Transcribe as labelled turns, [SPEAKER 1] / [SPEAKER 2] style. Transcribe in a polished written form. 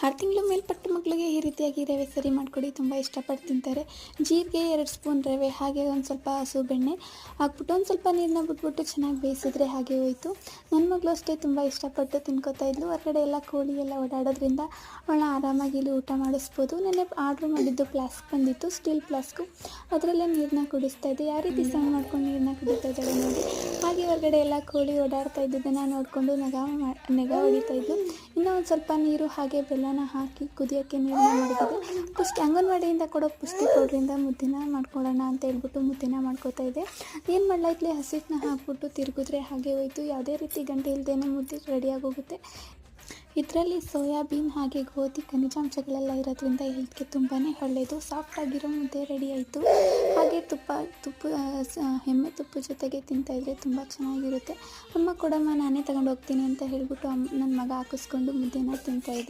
[SPEAKER 1] 6 ತಿಂಗಳು ಮೇಲ್ಪಟ್ಟ ಮಕ್ಕಳಿಗೆ ಈ ರೀತಿಯಾಗಿ ರವೆ ಸರಿ ಮಾಡಿಕೊಡಿ, ತುಂಬ ಇಷ್ಟಪಟ್ಟು ತಿಂತಾರೆ. ಜೀರಿಗೆ 2 ಸ್ಪೂನ್ ರವೆ, ಹಾಗೆ ಒಂದು ಸ್ವಲ್ಪ ಹಸು ಬೆಣ್ಣೆ ಹಾಕ್ಬಿಟ್ಟು ಒಂದು ಸ್ವಲ್ಪ ನೀರನ್ನ ಬಿಟ್ಬಿಟ್ಟು ಚೆನ್ನಾಗಿ ಬೇಯಿಸಿದ್ರೆ ಹಾಗೆ ಹೋಯಿತು. ನನ್ನ ಮಗಳು ಅಷ್ಟೇ ತುಂಬ ಇಷ್ಟಪಟ್ಟು ತಿನ್ಕೋತಾ ಇದ್ಲು. ಹೊರಗಡೆ ಎಲ್ಲ ಕೋಳಿ ಎಲ್ಲ ಓಡಾಡೋದ್ರಿಂದ ಅವಳನ್ನ ಆರಾಮಾಗಿ ಇಲ್ಲಿ ಊಟ ಮಾಡಿಸ್ಬೋದು. ನೆನ್ನೆ ಆರ್ಡ್ರ್ ಮಾಡಿದ್ದು ಫ್ಲಾಸ್ಕ್ ಬಂದಿತ್ತು, ಸ್ಟೀಲ್ ಫ್ಲಾಸ್ಕು, ಅದರಲ್ಲೇ ನೀರನ್ನ ಕುಡಿಸ್ತಾ ಇದ್ದೆ. ಯಾವ ರೀತಿ ಸೌಂಡ್ ಮಾಡ್ಕೊಂಡು ನೀರನ್ನ ಕುಡಿತಾ ಇದ್ದಾಳೆ ನೋಡಿ. ಹಾಗೆ ಹೊರಗಡೆ ಎಲ್ಲ ಕೋಳಿ ಓಡಾಡ್ತಾ ಇದ್ದಿದ್ದನ್ನು ನೋಡಿಕೊಂಡು ನೆಗ ಹೊಡಿತಾ ಇದ್ಲು. ಇನ್ನೂ ಒಂದು ಸ್ವಲ್ಪ ನೀರು ಹಾಗೆ ಬೆಲ್ಲನ ಹಾಕಿ ಕುದಿಯೋಕ್ಕೆ ನೀರನ್ನ ಮಾಡಿದ್ದೆ. ಅಂಗನವಾಡಿಯಿಂದ ಕೊಡೋ ಪುಷ್ಟಿ ಪೌಡ್ರಿಂದ ಮುದ್ದೆನ ಮಾಡ್ಕೊಳ್ಳೋಣ ಅಂತ ಹೇಳ್ಬಿಟ್ಟು ಮುದ್ದೆನ ಮಾಡ್ಕೋತಾ ಇದ್ದೆ. ಏನು ಮಾಡಲಾಯ್ತಲೆ, ಹಸಿಟ್ಟನ್ನ ಹಾಕ್ಬಿಟ್ಟು ತಿರುಗಿದ್ರೆ ಹಾಗೆ ಹೋಯಿತು. ಯಾವುದೇ ರೀತಿ ಗಂಟೆ ಇಲ್ಲದೇನೆ ಮುದ್ದೆ ರೆಡಿಯಾಗಿ ಹೋಗುತ್ತೆ. ಇದರಲ್ಲಿ ಸೋಯಾಬೀನ್ ಹಾಗೆ ಗೋಧಿ ಖನಿಜಾಂಶಗಳೆಲ್ಲ ಇರೋದ್ರಿಂದ ಹೆಲ್ತ್ಗೆ ತುಂಬಾ ಒಳ್ಳೆಯದು. ಸಾಫ್ಟಾಗಿರೋ ಮುದ್ದೆ ರೆಡಿ ಆಯಿತು. ಹಾಗೆ ಎಮ್ಮೆ ತುಪ್ಪ ಜೊತೆಗೆ ತಿಂತಾಯಿದ್ರೆ ತುಂಬ ಚೆನ್ನಾಗಿರುತ್ತೆ. ಅಮ್ಮ ಕೊಡಮ್ಮ ನಾನೇ ತಗೊಂಡು ಹೋಗ್ತೀನಿ ಅಂತ ಹೇಳ್ಬಿಟ್ಟು ನನ್ನ ಮಗ ಹಾಕಿಸ್ಕೊಂಡು ಮುದ್ದೆನ ತಿಂತಾಯಿದ್ದ.